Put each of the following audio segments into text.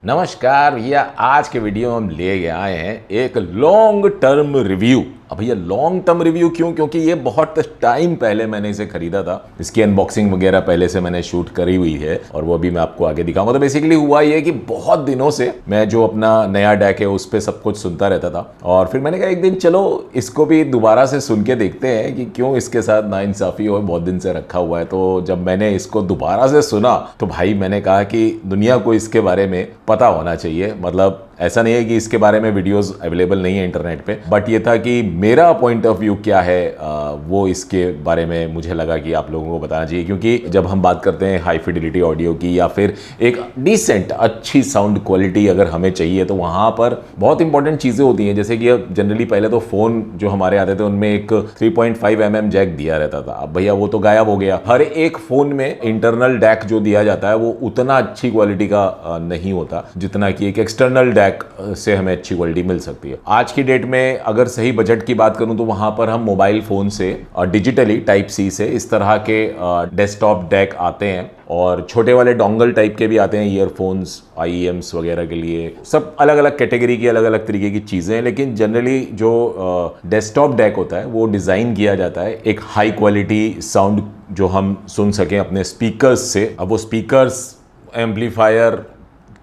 नमस्कार भैया। आज के वीडियो में हम ले आए हैं एक लॉन्ग टर्म रिव्यू। अब भैया लॉन्ग टर्म रिव्यू क्यों? क्योंकि ये बहुत टाइम पहले मैंने इसे खरीदा था। इसकी अनबॉक्सिंग वगैरह पहले से मैंने शूट करी हुई है और वो अभी मैं आपको आगे दिखाऊंगा। तो बेसिकली हुआ ये कि बहुत दिनों से मैं जो अपना नया डेक है उस पर सब कुछ सुनता रहता था और फिर मैंने कहा एक दिन चलो इसको भी दोबारा से सुन के देखते हैं कि क्यों इसके साथ नाइंसाफी हो, बहुत दिन से रखा हुआ है। तो जब मैंने इसको दोबारा से सुना तो भाई मैंने कहा कि दुनिया को इसके बारे में पता होना चाहिए। मतलब ऐसा नहीं है कि इसके बारे में वीडियोस अवेलेबल नहीं है इंटरनेट पे, बट ये था कि मेरा पॉइंट ऑफ व्यू क्या है वो इसके बारे में मुझे लगा कि आप लोगों को बताना चाहिए। क्योंकि जब हम बात करते हैं हाई फिडिलिटी ऑडियो की या फिर एक डिसेंट अच्छी साउंड क्वालिटी अगर हमें चाहिए तो वहाँ पर बहुत इंपॉर्टेंट चीज़ें होती हैं। जैसे कि अब जनरली पहले तो फ़ोन जो हमारे आते थे उनमें एक 3.5 mm जैक दिया रहता था। अब भैया वो तो गायब हो गया। हर एक फ़ोन में इंटरनल डैक जो दिया जाता है वो उतना अच्छी क्वालिटी का नहीं होता जितना कि एक एक्सटर्नल डैक से हमें अच्छी क्वालिटी मिल सकती है। आज की डेट में अगर सही बजट की बात करूं तो वहां पर हम मोबाइल फोन से डिजिटली टाइप सी से इस तरह के डेस्कटॉप डैक आते हैं और छोटे वाले डोंगल टाइप के भी आते हैं, ईयरफोन्स IEMs वगैरह के लिए। सब अलग अलग कैटेगरी की अलग अलग तरीके की चीज़ें हैं, लेकिन जनरली जो डेस्कटॉप डैक होता है वो डिज़ाइन किया जाता है एक हाई क्वालिटी साउंड जो हम सुन सकें अपने स्पीकर्स से। अब वो स्पीकर्स एम्पलीफायर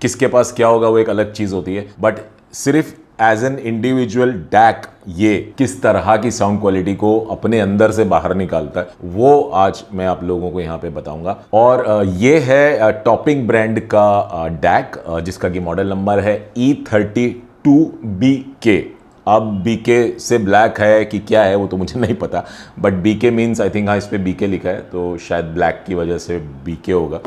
किसके पास क्या होगा वो एक अलग चीज़ होती है, बट सिर्फ एज एन इंडिविजुअल डैक ये किस तरह की साउंड क्वालिटी को अपने अंदर से बाहर निकालता है वो आज मैं आप लोगों को यहाँ पे बताऊंगा। और ये है टॉपिंग ब्रांड का डैक जिसका कि मॉडल नंबर है E32BK। अब BK से ब्लैक है कि क्या है वो तो मुझे नहीं पता, but BK means I think हाँ इस पर BK लिखा है तो शायद ब्लैक की वजह से BK होगा।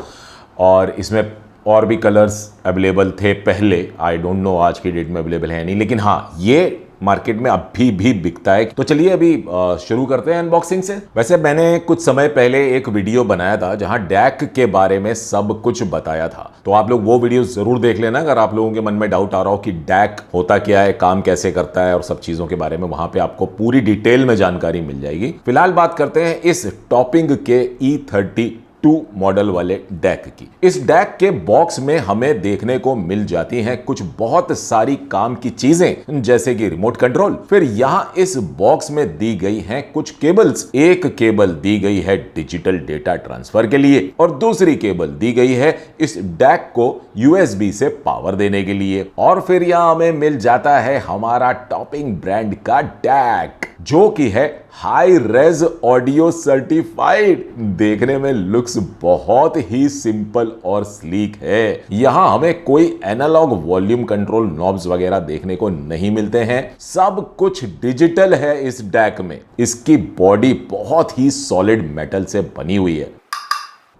और इसमें और भी कलर्स अवेलेबल थे पहले, आई डोंट नो आज की डेट में अवेलेबल है नहीं, लेकिन हाँ ये मार्केट में अभी भी बिकता है। तो चलिए अभी शुरू करते हैं अनबॉक्सिंग से। वैसे मैंने कुछ समय पहले एक वीडियो बनाया था जहां डैक के बारे में सब कुछ बताया था, तो आप लोग वो वीडियो जरूर देख लेना अगर आप लोगों के मन में डाउट आ रहा हो कि डैक होता क्या है, काम कैसे करता है और सब चीजों के बारे में। वहां पे आपको पूरी डिटेल में जानकारी मिल जाएगी। फिलहाल बात करते हैं इस टॉपिंग के E32 मॉडल वाले डैक की। इस डैक के बॉक्स में हमें देखने को मिल जाती हैं कुछ बहुत सारी काम की चीजें, जैसे कि रिमोट कंट्रोल। फिर यहां इस बॉक्स में दी गई हैं कुछ केबल्स। एक केबल दी गई है डिजिटल डेटा ट्रांसफर के लिए और दूसरी केबल दी गई है इस डैक को USB से पावर देने के लिए। और फिर यहां हमें मिल जाता है हमारा टॉपिंग ब्रांड का डैक जो कि है हाई रेज ऑडियो सर्टिफाइड। देखने में लुक्स बहुत ही सिंपल और स्लीक है। यहां हमें कोई एनालॉग वॉल्यूम कंट्रोल नॉब्स वगैरह देखने को नहीं मिलते हैं, सब कुछ डिजिटल है इस डैक में। इसकी बॉडी बहुत ही सॉलिड मेटल से बनी हुई है।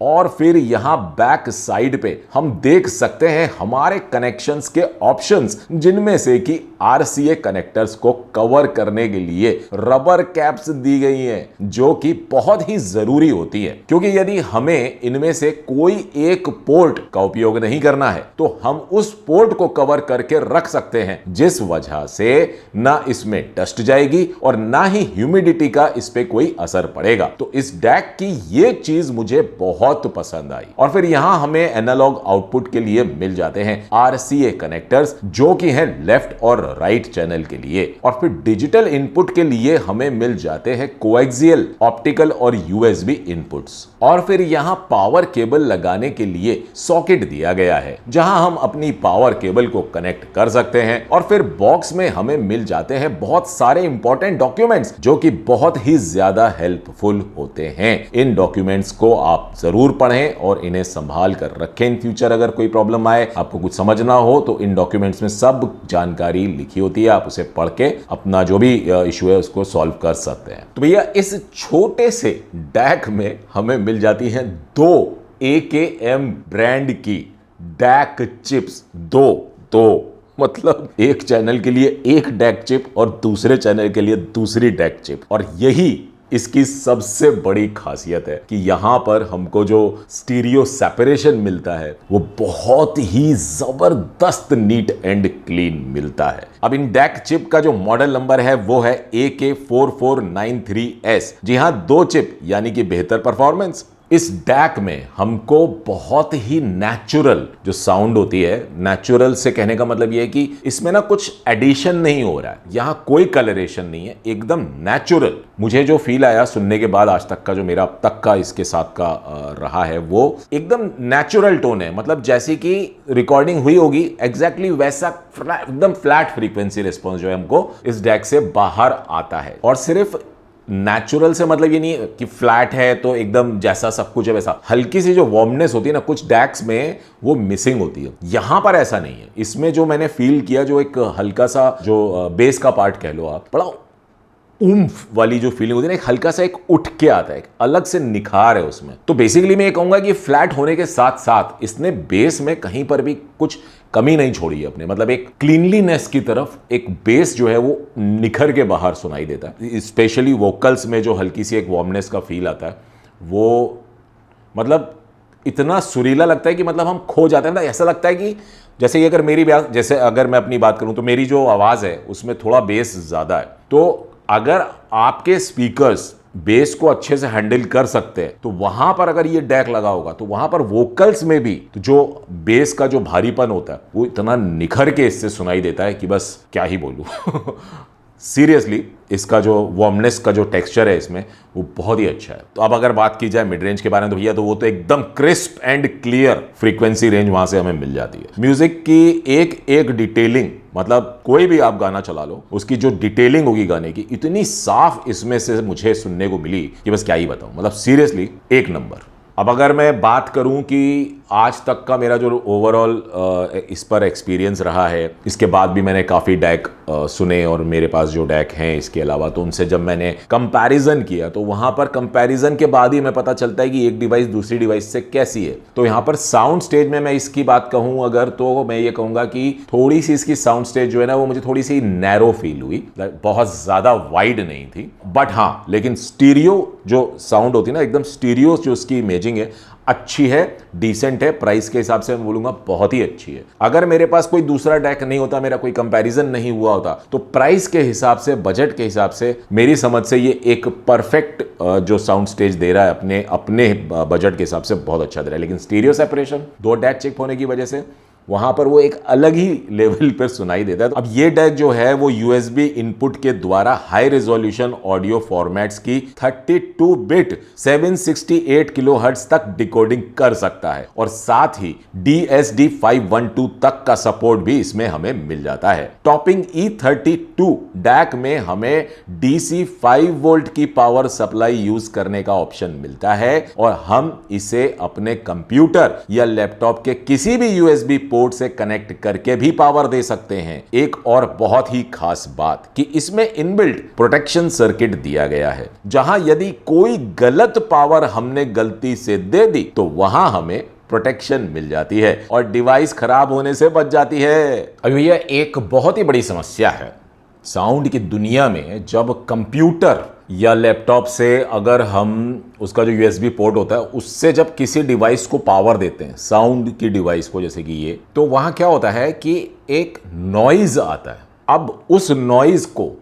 और फिर यहां बैक साइड पे हम देख सकते हैं हमारे कनेक्शंस के ऑप्शंस, जिनमें से कि RCA कनेक्टर्स को कवर करने के लिए रबर कैप्स दी गई हैं जो कि बहुत ही जरूरी होती है, क्योंकि यदि हमें इनमें से कोई एक पोर्ट का उपयोग नहीं करना है तो हम उस पोर्ट को कवर करके रख सकते हैं, जिस वजह से ना इसमें डस्ट जाएगी और ना ही ह्यूमिडिटी का इस पे कोई असर पड़ेगा। तो इस डैक की ये चीज मुझे बहुत पसंद आई। और फिर यहां हमें एनालॉग आउटपुट के लिए मिल जाते हैं RCA कनेक्टर्स जो कि हैं लेफ्ट और राइट चैनल के लिए। और फिर डिजिटल इनपुट के लिए हमें मिल जाते हैं कोएक्सियल, ऑप्टिकल और USB इनपुट्स। और फिर यहां पावर केबल लगाने के लिए सॉकेट दिया गया है जहां हम अपनी पावर केबल को कनेक्ट कर सकते हैं। और फिर बॉक्स में हमें मिल जाते हैं बहुत सारे इंपॉर्टेंट डॉक्यूमेंट्स जो कि बहुत ही ज्यादा हेल्पफुल होते हैं। इन डॉक्यूमेंट्स को आप जरूर पढ़ें और इन्हें संभाल कर रखें। इन फ्यूचर अगर कोई प्रॉब्लम आए, आपको कुछ समझना हो तो इन डॉक्यूमेंट्स में सब जानकारी लिखी होती है, आप उसे पढ़ के अपना जो भी इशू है उसको सॉल्व कर सकते हैं। तो भैया इस छोटे से डैक में हमें मिल जाती हैं 2 AKM ब्रांड की डैक चिप्स। दो मतलब एक चैनल के लिए एक डैक चिप और दूसरे चैनल के लिए दूसरी डैक चिप। और यही इसकी सबसे बड़ी खासियत है कि यहां पर हमको जो स्टीरियो सेपरेशन मिलता है वो बहुत ही जबरदस्त नीट एंड क्लीन मिलता है। अब इन डैक चिप का जो मॉडल नंबर है वो है AK4493S। जी हां, 2 चिप यानी कि बेहतर परफॉर्मेंस, इस डैक में हमको बहुत ही नेचुरल जो साउंड होती है, नेचुरल से कहने का मतलब ये है कि इसमें ना कुछ एडिशन नहीं हो रहा है, यहां कोई कलरेशन नहीं है, एकदम नेचुरल। मुझे जो फील आया सुनने के बाद, आज तक का जो मेरा अब तक का इसके साथ का रहा है, वो एकदम नेचुरल टोन है। मतलब जैसे कि रिकॉर्डिंग हुई होगी एग्जैक्टली वैसा एकदम फ्लैट फ्रीक्वेंसी रिस्पॉन्स जो है हमको इस डैक से बाहर आता है। और सिर्फ नेचुरल से मतलब ये नहीं है कि फ्लैट है तो एकदम जैसा सब कुछ है वैसा, हल्की सी जो वार्मनेस होती है ना कुछ डैक्स में, वो मिसिंग होती है। यहां पर ऐसा नहीं है। इसमें जो मैंने फील किया, जो एक हल्का सा जो बेस का पार्ट कह लो आप, बड़ा ऊम्फ वाली जो फीलिंग होती है ना, एक हल्का सा एक उठ के आता है, एक अलग से निखार है उसमें। तो बेसिकली मैं ये कहूंगा कि फ्लैट होने के साथ साथ इसने बेस में कहीं पर भी कुछ कमी नहीं छोड़ी है अपने, मतलब एक क्लीनलीनेस की तरफ एक बेस जो है वो निखर के बाहर सुनाई देता है। स्पेशली वोकल्स में जो हल्की सी एक वार्मनेस का फील आता है, वो मतलब इतना सुरीला लगता है कि मतलब हम खो जाते हैं ना। ऐसा लगता है कि जैसे अगर जैसे अगर मैं अपनी बात करूं तो मेरी जो आवाज़ है उसमें थोड़ा बेस ज़्यादा है, तो अगर आपके स्पीकर्स बेस को अच्छे से हैंडल कर सकते हैं तो वहां पर अगर ये डैक लगा होगा तो वहां पर वोकल्स में भी तो जो बेस का जो भारीपन होता है वो इतना निखर के इससे सुनाई देता है कि बस क्या ही बोलूं। सीरियसली इसका जो वार्मनेस का जो टेक्सचर है इसमें वो बहुत ही अच्छा है। तो अब अगर बात की जाए मिड रेंज के बारे में तो भैया तो वो तो एकदम crisp and clear frequency range वहां से हमें मिल जाती है। म्यूजिक की एक एक डिटेलिंग, मतलब कोई भी आप गाना चला लो उसकी जो डिटेलिंग होगी गाने की, इतनी साफ इसमें से मुझे सुनने को मिली कि बस क्या ही बताऊं। मतलब सीरियसली एक नंबर। अब अगर मैं बात करूं कि आज तक का मेरा जो ओवरऑल इस पर एक्सपीरियंस रहा है, इसके बाद भी मैंने काफ़ी डैक सुने और मेरे पास जो डैक हैं इसके अलावा, तो उनसे जब मैंने कंपैरिजन किया तो वहाँ पर कंपैरिजन के बाद ही हमें पता चलता है कि एक डिवाइस दूसरी डिवाइस से कैसी है। तो यहाँ पर साउंड स्टेज में मैं इसकी बात कहूँ अगर, तो मैं ये कहूँगा कि थोड़ी सी इसकी साउंड स्टेज जो है ना वो मुझे थोड़ी सी नैरो फील हुई, बहुत ज़्यादा वाइड नहीं थी। बट हाँ, लेकिन स्टीरियो जो साउंड होती है ना, एकदम स्टीरियो जो उसकी इमेजिंग है अच्छी है, डिसेंट है। प्राइस के हिसाब से मैं बोलूंगा बहुत ही अच्छी है। अगर मेरे पास कोई दूसरा डैक नहीं होता, मेरा कोई कंपैरिजन नहीं हुआ होता, तो प्राइस के हिसाब से, बजट के हिसाब से, मेरी समझ से ये एक परफेक्ट जो साउंड स्टेज दे रहा है अपने अपने बजट के हिसाब से बहुत अच्छा दे रहा है। लेकिन स्टीरियो सेपरेशन, दो डैक चिप होने की वजह से वहां पर वो एक अलग ही लेवल पर सुनाई देता है। अब ये डैक जो है वो यूएसबी इनपुट के द्वारा हाई रेजोल्यूशन ऑडियो फॉर्मेट्स की 32 बिट 768 किलोहर्ट्ज तक डिकोडिंग कर सकता है और साथ ही DSD 512 तक का सपोर्ट भी इसमें हमें मिल जाता है। टॉपिंग E32 डैक में हमें DC 5 वोल्ट की पावर सप्लाई यूज करने का ऑप्शन मिलता है और हम इसे अपने कंप्यूटर या लैपटॉप के किसी भी USB पोर्ट से कनेक्ट करके भी पावर दे सकते हैं। एक और बहुत ही खास बात कि इसमें इनबिल्ट प्रोटेक्शन सर्किट दिया गया है, जहां यदि कोई गलत पावर हमने गलती से दे दी तो वहां हमें प्रोटेक्शन मिल जाती है और डिवाइस खराब होने से बच जाती है। अब यह एक बहुत ही बड़ी समस्या है साउंड की दुनिया में, जब कंप्यूटर या लैपटॉप से अगर हम उसका जो यूएसबी पोर्ट होता है उससे जब किसी डिवाइस को पावर देते हैं, साउंड की डिवाइस को, जैसे कि ये, तो वहां क्या होता है कि एक नॉइज आता है। अब उस नॉइज को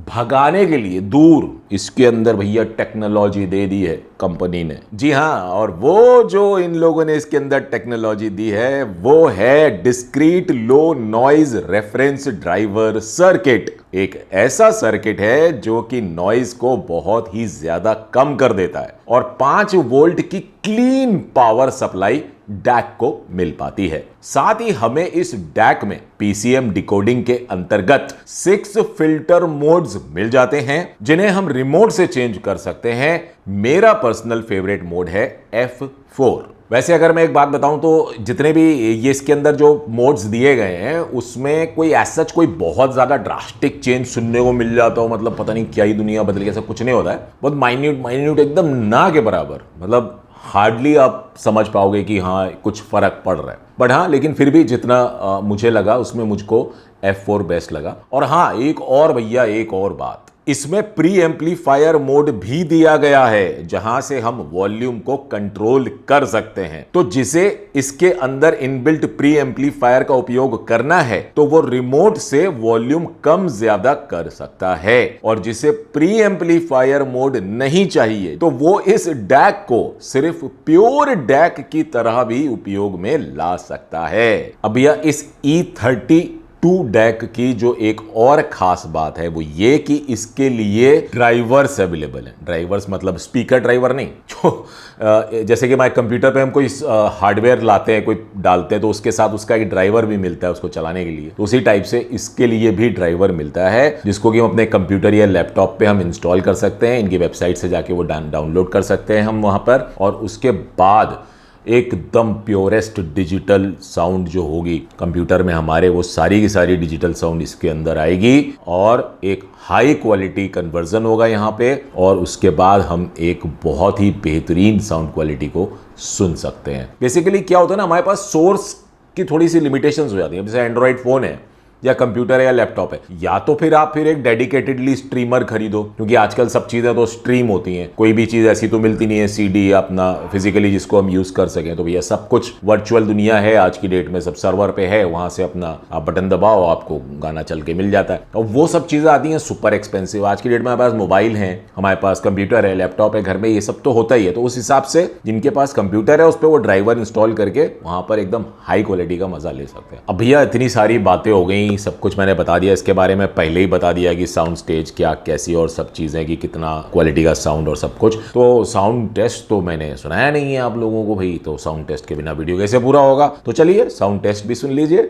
भगाने के लिए दूर इसके अंदर भैया टेक्नोलॉजी दे दी है कंपनी ने। जी हाँ, और वो जो इन लोगों ने इसके अंदर टेक्नोलॉजी दी है वो है डिस्क्रीट लो नॉइज रेफरेंस ड्राइवर सर्किट। एक ऐसा सर्किट है जो कि नॉइज को बहुत ही ज्यादा कम कर देता है और 5 वोल्ट की क्लीन पावर सप्लाई डैक को मिल पाती है। साथ ही हमें इस डैक में PCM डिकोडिंग के अंतर्गत 6 फिल्टर मोड्स मिल जाते हैं जिन्हें हम रिमोट से चेंज कर सकते हैं। मेरा पर्सनल फेवरेट मोड है F4। वैसे अगर मैं एक बात बताऊं तो जितने भी ये इसके अंदर जो मोड्स दिए गए हैं उसमें कोई ऐसा कोई बहुत ज्यादा ड्रास्टिक चेंज सुनने को मिल जाता हो, मतलब पता नहीं क्या ही दुनिया बदल गई, ऐसा कुछ नहीं होता है। बहुत माइन्यूट एकदम ना के बराबर, मतलब हार्डली आप समझ पाओगे कि हाँ कुछ फर्क पड़ रहा है। बट हाँ, लेकिन फिर भी जितना मुझे लगा उसमें मुझको F4 बेस्ट लगा। और हाँ, एक और भैया एक और बात, इसमें प्री एम्पलीफायर मोड भी दिया गया है जहां से हम वॉल्यूम को कंट्रोल कर सकते हैं। तो जिसे इसके अंदर इनबिल्ट प्री एम्पलीफायर का उपयोग करना है तो वो रिमोट से वॉल्यूम कम ज्यादा कर सकता है, और जिसे प्री एम्पलीफायर मोड नहीं चाहिए तो वो इस डैक को सिर्फ प्योर डैक की तरह भी उपयोग में ला सकता है। अब यह इस E32 डैक की जो एक और खास बात है वो ये कि इसके लिए ड्राइवर्स अवेलेबल हैं। ड्राइवर्स मतलब स्पीकर ड्राइवर नहीं, जो जैसे कि हमारे कंप्यूटर पे हम कोई हार्डवेयर लाते हैं, कोई डालते हैं तो उसके साथ उसका एक ड्राइवर भी मिलता है उसको चलाने के लिए, तो उसी टाइप से इसके लिए भी ड्राइवर मिलता है जिसको कि हम अपने कंप्यूटर या लैपटॉप पे हम इंस्टॉल कर सकते हैं। इनकी वेबसाइट से जाके वो डाउनलोड कर सकते हैं हम वहां पर, और उसके बाद एकदम प्योरेस्ट डिजिटल साउंड जो होगी कंप्यूटर में हमारे, वो सारी की सारी डिजिटल साउंड इसके अंदर आएगी और एक हाई क्वालिटी कन्वर्जन होगा यहाँ पे, और उसके बाद हम एक बहुत ही बेहतरीन साउंड क्वालिटी को सुन सकते हैं। बेसिकली क्या होता है ना, हमारे पास सोर्स की थोड़ी सी लिमिटेशंस हो जाती है। जैसे एंड्रॉइड फोन है या कंप्यूटर है या लैपटॉप है, या तो फिर आप फिर एक डेडिकेटेडली स्ट्रीमर खरीदो, क्योंकि आजकल सब चीज़ें तो स्ट्रीम होती हैं। कोई भी चीज़ ऐसी तो मिलती नहीं है सीडी अपना फिजिकली जिसको हम यूज़ कर सकें। तो भैया सब कुछ वर्चुअल दुनिया है आज की डेट में, सब सर्वर पे है, वहाँ से अपना आप बटन दबाओ आपको गाना चल के मिल जाता है। और वो सब चीज़ें आती हैं सुपर एक्सपेंसिव। आज की डेट में हमारे पास मोबाइल है, हमारे पास कंप्यूटर है, लैपटॉप है घर में, ये सब तो होता ही है। तो उस हिसाब से जिनके पास कंप्यूटर है उस पर वो ड्राइवर इंस्टॉल करके वहाँ पर एकदम हाई क्वालिटी का मजा ले सकते हैं। अब भैया इतनी सारी बातें हो गई, सब कुछ मैंने बता दिया। इसके बारे में पहले ही बता दिया कि साउंड स्टेज क्या कैसी और सब चीज़ें, कि कितना क्वालिटी का साउंड और सब कुछ। तो साउंड टेस्ट तो मैंने सुनाया नहीं है आप लोगों को भाई, तो साउंड टेस्ट के बिना वीडियो कैसे पूरा होगा। तो चलिए साउंड टेस्ट भी सुन लीजिए।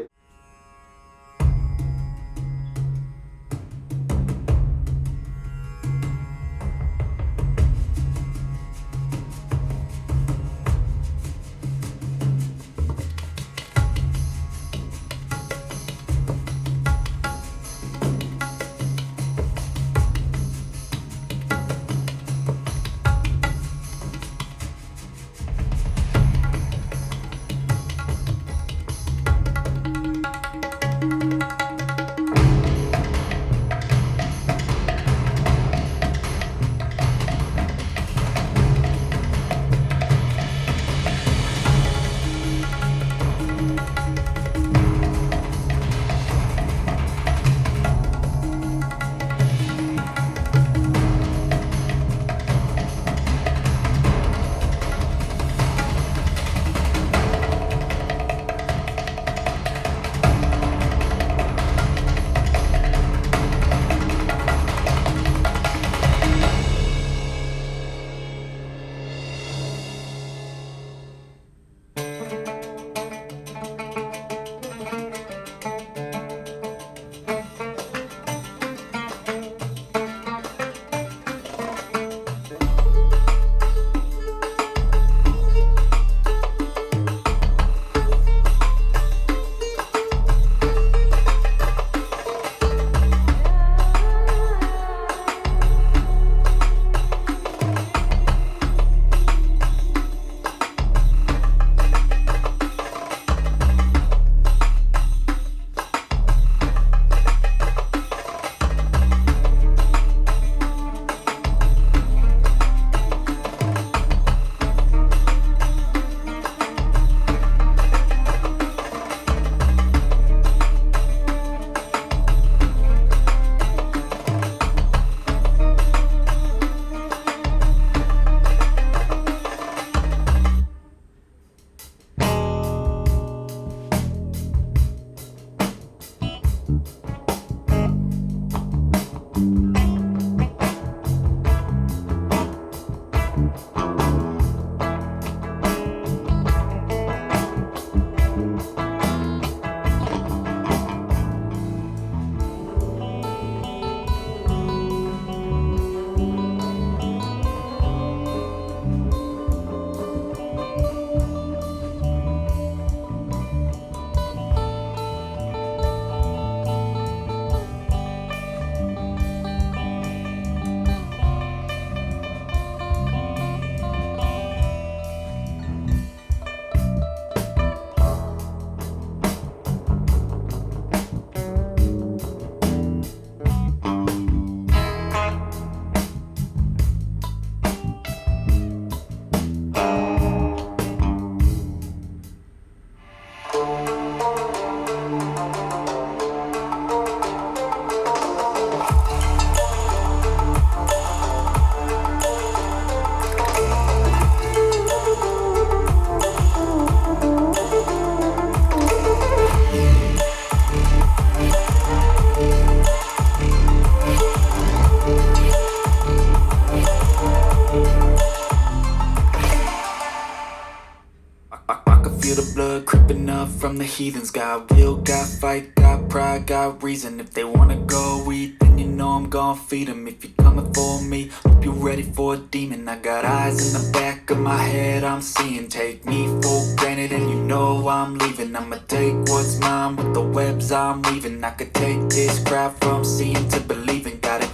heathens. Got will, got fight, got pride, got reason. If they wanna go eat, then you know I'm gon' feed them. If you're coming for me, hope you're ready for a demon. I got eyes in the back of my head, I'm seeing. Take me for granted and you know I'm leaving. I'ma take what's mine with the webs I'm weaving. I could take this crowd from seeing to believing. Got it,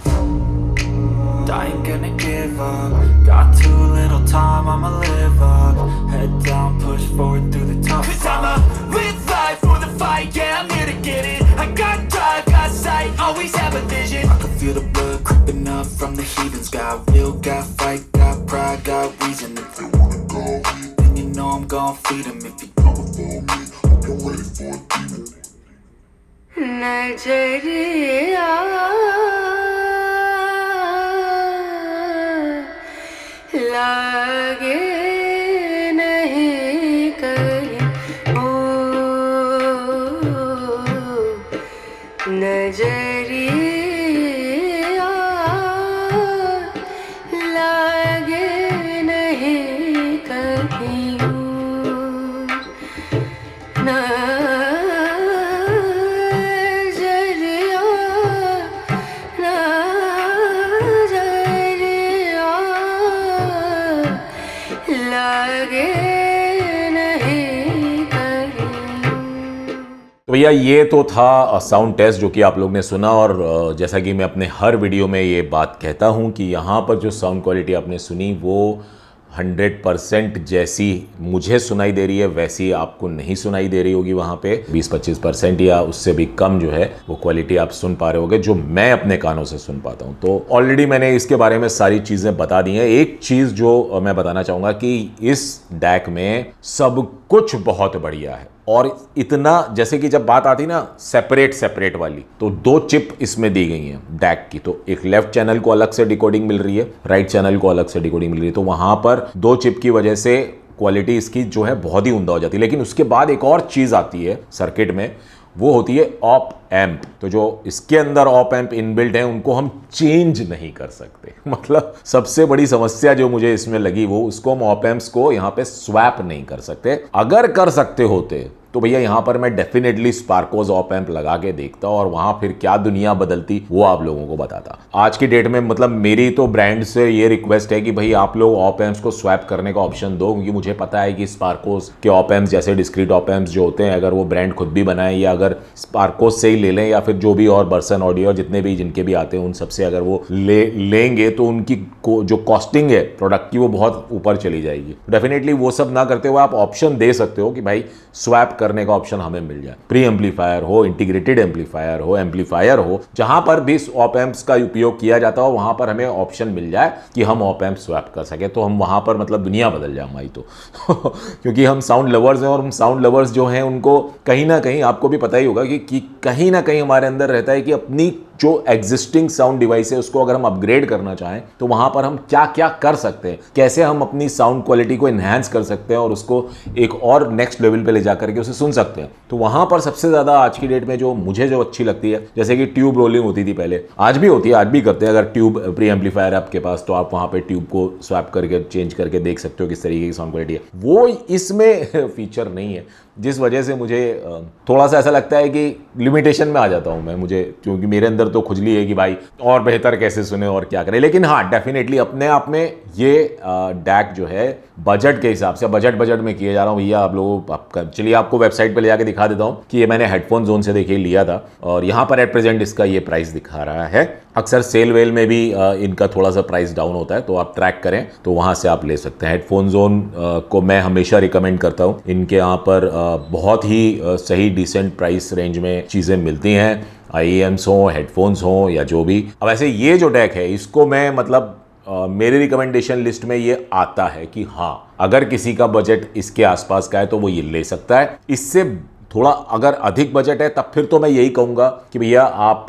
I ain't gonna give up. Got too little time, I'ma live up. Head down, push forward through the tough. Cause I'ma live life for the fight, yeah, I'm here to get it. I got drive, got sight, always have a vision. I can feel the blood creeping up from the heathens. Got will, got fight, got pride, got reason. If they wanna go eat, then you know I'm gon' feed them. If you coming for me, hope you're ready for a demon. नजरिया लागे नहीं कहीं ओ नजरिया लागे नहीं कहीं नजरिया लागे नहीं कहीं। तो भैया ये तो था साउंड टेस्ट जो कि आप लोग ने सुना। और जैसा कि मैं अपने हर वीडियो में ये बात कहता हूँ कि यहाँ पर जो साउंड क्वालिटी आपने सुनी वो 100% जैसी मुझे सुनाई दे रही है वैसी आपको नहीं सुनाई दे रही होगी। वहाँ पे 20-25% या उससे भी कम जो है वो क्वालिटी आप सुन पा रहे होगे जो मैं अपने कानों से सुन पाता हूँ। तो ऑलरेडी मैंने इसके बारे में सारी चीज़ें बता दी हैं। एक चीज़ जो मैं बताना चाहूँगा कि इस डैक में सब कुछ बहुत बढ़िया है। और इतना जैसे कि जब बात आती ना सेपरेट वाली, तो 2 चिप इसमें दी गई हैं डैक की। तो एक लेफ्ट चैनल को अलग से डिकोडिंग मिल रही है, राइट चैनल को अलग से डिकोडिंग मिल रही है। तो वहां पर 2 चिप की वजह से क्वालिटी इसकी जो है बहुत ही उम्दा हो जाती है। लेकिन उसके बाद एक और चीज आती है सर्किट में, वो होती है ऑप एम्प। तो जो इसके अंदर ऑप एम्प इनबिल्ट है उनको हम चेंज नहीं कर सकते। मतलब सबसे बड़ी समस्या जो मुझे इसमें लगी वो उसको हम ऑप एम्प्स को यहाँ पे स्वैप नहीं कर सकते। अगर कर सकते होते तो भैया यहाँ पर मैं डेफिनेटली स्पार्कोज ऑप एम्प लगा के देखता और वहां फिर क्या दुनिया बदलती वो आप लोगों को बताता। आज की डेट में मतलब मेरी तो ब्रांड से ये रिक्वेस्ट है कि भाई आप लोग ऑप एम्प्स को स्वैप करने का ऑप्शन दो, क्योंकि मुझे पता है कि स्पार्कोज के ऑप एम्प्स जैसे डिस्क्रीट ऑप एम्प्स जो होते हैं, अगर वो ब्रांड खुद भी बनाए या अगर स्पार्कोज से ही ले लें या फिर जो भी और बर्सन ऑडियो जितने भी जिनके भी आते हैं उन सबसे अगर वो लेंगे तो उनकी जो कॉस्टिंग है प्रोडक्ट की वो बहुत ऊपर चली जाएगी। डेफिनेटली वो सब ना करते हुए आप ऑप्शन दे सकते हो कि भाई स्वैप करने का ऑप्शन हमें मिल जाए। प्री एम्पलीफायर हो, इंटीग्रेटेड एम्पलीफायर हो, एम्पलीफायर हो, जहां पर भी ऑप एम्प्स का उपयोग किया जाता हो वहां पर हमें ऑप्शन मिल जाए कि हम ऑप एम्प स्वैप कर सके, तो हम वहां पर मतलब दुनिया बदल जाए हमारी तो। क्योंकि हम साउंड लवर्स हैं और हम साउंड लवर्स जो हैं उनको कहीं ना कहीं आपको भी पता ही होगा कि कहीं ना कहीं हमारे अंदर रहता है कि अपनी जो एग्जिस्टिंग साउंड डिवाइस है उसको अगर हम अपग्रेड करना चाहें तो वहां पर हम क्या क्या कर सकते हैं, कैसे हम अपनी साउंड क्वालिटी को एनहांस कर सकते हैं और उसको एक और नेक्स्ट लेवल पे ले जा करके उसे सुन सकते हैं। तो वहां पर सबसे ज्यादा आज की डेट में जो मुझे जो अच्छी लगती है, जैसे कि ट्यूब रोलिंग होती थी पहले, आज भी होती है, आज भी करते हैं। अगर ट्यूब प्री एम्पलीफायर है आपके पास तो आप वहां पे ट्यूब को स्वैप करके चेंज करके देख सकते हो किस तरीके की साउंड क्वालिटी है। वो इसमें फीचर नहीं है, जिस वजह से मुझे थोड़ा सा ऐसा लगता है कि लिमिटेशन में आ जाता हूं मैं, मुझे क्योंकि मेरे अंदर तो खुजली है कि भाई और बेहतर कैसे सुने और क्या करें। लेकिन हाँ, डेफिनेटली अपने आप में ये डैक जो है बजट के हिसाब से बजट में किए जा रहा हूँ भैया। आप लोगों चलिए आपको वेबसाइट पे ले जाके दिखा देता हूँ कि ये मैंने हेडफोन जोन से देखिए लिया था और यहाँ पर एट प्रेजेंट इसका ये प्राइस दिखा रहा है। अक्सर सेल वेल में भी इनका थोड़ा सा प्राइस डाउन होता है, तो आप ट्रैक करें तो वहाँ से आप ले सकते हैं। हेडफोन जोन को मैं हमेशा रिकमेंड करता हूँ। इनके यहाँ पर बहुत ही सही डिसेंट प्राइस रेंज में चीज़ें मिलती हैं, IEMs हो, हेडफोन्स हो या जो भी। अब ऐसे ये जो डैक है इसको मैं मतलब मेरे रिकमेंडेशन लिस्ट में ये आता है कि हाँ, अगर किसी का बजट इसके आसपास का है तो वो ये ले सकता है। इससे थोड़ा अगर अधिक बजट है तब फिर तो मैं यही कहूंगा कि भैया आप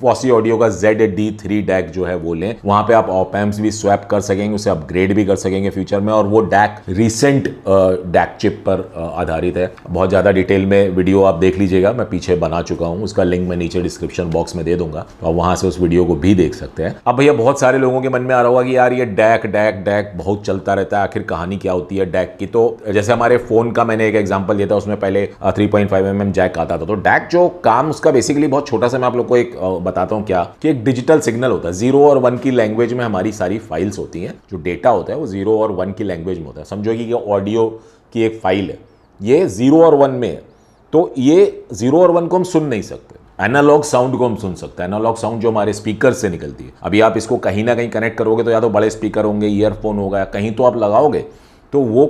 फॉसी ऑडियो का ZD3 डैक जो है वो लें। वहां पे आप ऑप एम्प्स भी स्वैप कर सकेंगे, उसे अपग्रेड भी कर सकेंगे फ्यूचर में। और वो डैक रिसेंट डैक चिप पर आधारित है। बहुत ज़्यादा डिटेल में वीडियो आप देख लीजिएगा, मैं पीछे बना चुका हूँ, उसका लिंक मैं नीचे डिस्क्रिप्शन बॉक्स में दे दूंगा, तो आप वहां से उस वीडियो को भी देख सकते हैं। अब भैया बहुत सारे लोगों के मन में आ रहा होगा कि यार ये डैक बहुत चलता रहता है, आखिर कहानी क्या होती है डैक की। तो जैसे हमारे फोन का मैंने एक एग्जाम्पल दिया था, उसमें पहले 3.5mm जैक आता था। तो डैक जो काम उसका बेसिकली बहुत छोटा सा, मैं आप लोग को एक बताता हूँ क्या, कि एक डिजिटल सिग्नल होता है। 0 और 1 की लैंग्वेज में हमारी सारी फाइल्स होती हैं। जो डेटा होता है वो 0 और 1 की लैंग्वेज में होता है। समझो कि ऑडियो की एक फाइल है, ये 0 और 1 में है, तो ये 0 और 1 को हम सुन नहीं सकते। एनालॉग साउंड को हम सुन सकते हैं, एनालॉग साउंड जो हमारे स्पीकर से निकलती है। अभी आप इसको कहीं ना कहीं कनेक्ट करोगे तो या तो बड़े स्पीकर होंगे, ईयरफोन होगा, या कहीं तो आप लगाओगे तो वो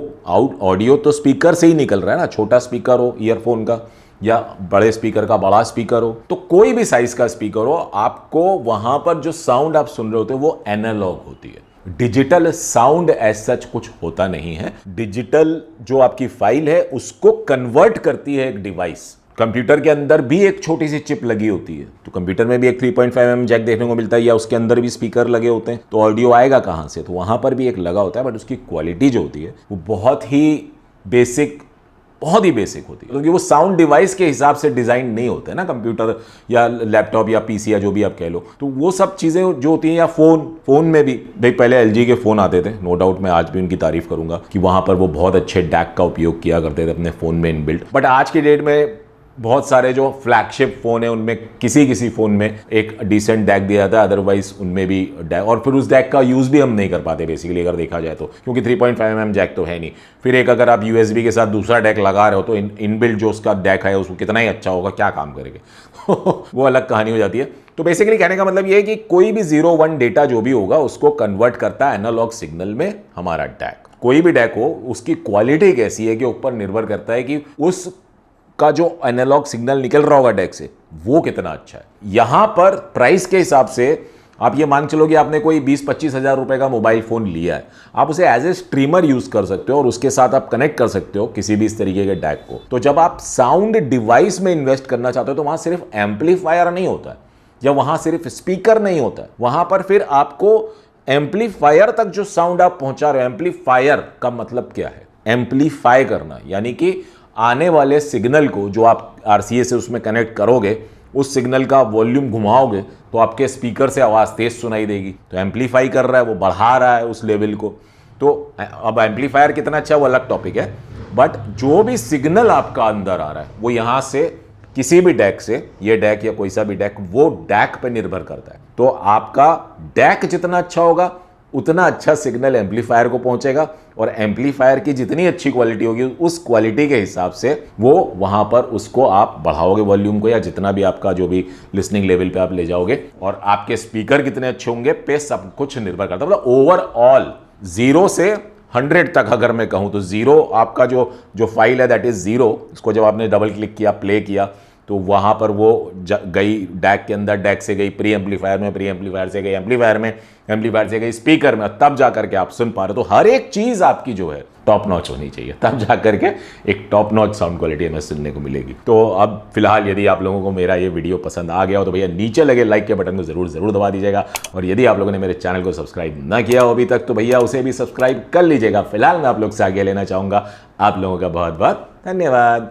ऑडियो तो स्पीकर से ही निकल रहा है ना। छोटा स्पीकर हो ईयरफोन का या बड़े स्पीकर का बड़ा स्पीकर हो, तो कोई भी साइज का स्पीकर हो, आपको वहां पर जो साउंड आप सुन रहे होते हो वो एनालॉग होती है। डिजिटल साउंड एज सच कुछ होता नहीं है। डिजिटल जो आपकी फाइल है उसको कन्वर्ट करती है एक डिवाइस। कंप्यूटर के अंदर भी एक छोटी सी चिप लगी होती है, तो कंप्यूटर में भी एक 3.5mm जैक देखने को मिलता है, या उसके अंदर भी स्पीकर लगे होते हैं। तो ऑडियो आएगा कहाँ से, तो वहाँ पर भी एक लगा होता है, बट उसकी क्वालिटी जो होती है वो बहुत ही बेसिक होती है, क्योंकि वो साउंड डिवाइस के हिसाब से डिज़ाइन नहीं होता है ना, कंप्यूटर या लैपटॉप या पीसी या जो भी आप कह लो। तो वो सब चीज़ें जो होती हैं, या फ़ोन में भी भाई पहले एलजी के फ़ोन आते थे, नो डाउट मैं आज भी उनकी तारीफ करूँगा कि वहाँ पर वो बहुत अच्छे डैक का उपयोग किया करते थे अपने फ़ोन में इनबिल्ट। बट आज की डेट में बहुत सारे जो फ्लैगशिप फ़ोन है उनमें किसी फ़ोन में एक डिसेंट डैक दिया जाता है, अदरवाइज उनमें भी डैक, और फिर उस डैक का यूज़ भी हम नहीं कर पाते बेसिकली अगर देखा जाए तो, क्योंकि 3.5mm जैक तो है नहीं। फिर एक अगर आप USB के साथ दूसरा डैक लगा रहे हो तो इनबिल्ट जो उसका डैक है उसको कितना ही अच्छा होगा, क्या काम करेगा वो अलग कहानी हो जाती है। तो बेसिकली कहने का मतलब ये है कि कोई भी 0-1 डेटा जो भी होगा उसको कन्वर्ट करता है एनालॉग सिग्नल में हमारा डैक। कोई भी डैक हो उसकी क्वालिटी कैसी है के ऊपर निर्भर करता है कि उस का जो एनालॉग सिग्नल निकल रहा होगा डैक से वो कितना अच्छा है। यहां पर प्राइस के हिसाब से आप ये मान चलो कि आपने कोई 20-25 हज़ार रुपए का मोबाइल फोन लिया है, आप उसे एज ए स्ट्रीमर यूज कर सकते हो और उसके साथ आप कनेक्ट कर सकते हो किसी भी इस तरीके के डैक को। तो जब आप साउंड डिवाइस में इन्वेस्ट करना चाहते हो तो वहां सिर्फ एम्पलीफायर नहीं होता है, या वहां सिर्फ स्पीकर नहीं होता है, वहां पर फिर आपको एम्पलीफायर तक जो साउंड आप पहुंचा रहे हो, एम्पलीफायर का मतलब क्या है, एम्पलीफाई करना, यानी कि आने वाले सिग्नल को जो आप RCA से उसमें कनेक्ट करोगे, उस सिग्नल का वॉल्यूम घुमाओगे तो आपके स्पीकर से आवाज़ तेज सुनाई देगी। तो एम्पलीफाई कर रहा है, वो बढ़ा रहा है उस लेवल को। तो अब एम्पलीफायर कितना अच्छा वो अलग टॉपिक है, बट जो भी सिग्नल आपका अंदर आ रहा है वो यहाँ से किसी भी डैक से, ये डैक या कोई सा भी डैक, वो डैक पे निर्भर करता है। तो आपका डैक जितना अच्छा होगा उतना अच्छा सिग्नल एम्पलीफायर को पहुंचेगा, और एम्पलीफायर की जितनी अच्छी क्वालिटी होगी उस क्वालिटी के हिसाब से वो वहां पर उसको आप बढ़ाओगे वॉल्यूम को, या जितना भी आपका जो भी लिसनिंग लेवल पे आप ले जाओगे, और आपके स्पीकर कितने अच्छे होंगे पे सब कुछ निर्भर करता है। मतलब ओवरऑल 0 से 100 तक अगर मैं कहूं तो 0 आपका जो फाइल है दैट इज 0, इसको जब आपने डबल क्लिक किया, प्ले किया, तो वहां पर वो गई डैक के अंदर, डैक से गई प्री एम्पलीफायर में, प्री एम्पलीफायर से गई एम्पलीफायर में, एम्पलीफायर से गई स्पीकर में, तब जाकर के आप सुन पा रहे हो। तो हर एक चीज आपकी जो है टॉप नॉच होनी चाहिए, तब जाकर के एक टॉप नॉच साउंड क्वालिटी हमें सुनने को मिलेगी। तो अब फिलहाल यदि आप लोगों को मेरा ये वीडियो पसंद आ गया हो तो भैया नीचे लगे लाइक के बटन को जरूर दबा दीजिएगा, और यदि आप लोगों ने मेरे चैनल को सब्सक्राइब ना किया हो अभी तक तो भैया उसे भी सब्सक्राइब कर लीजिएगा। फिलहाल मैं आप लोग से आगे लेना चाहूंगा। आप लोगों का बहुत बहुत धन्यवाद।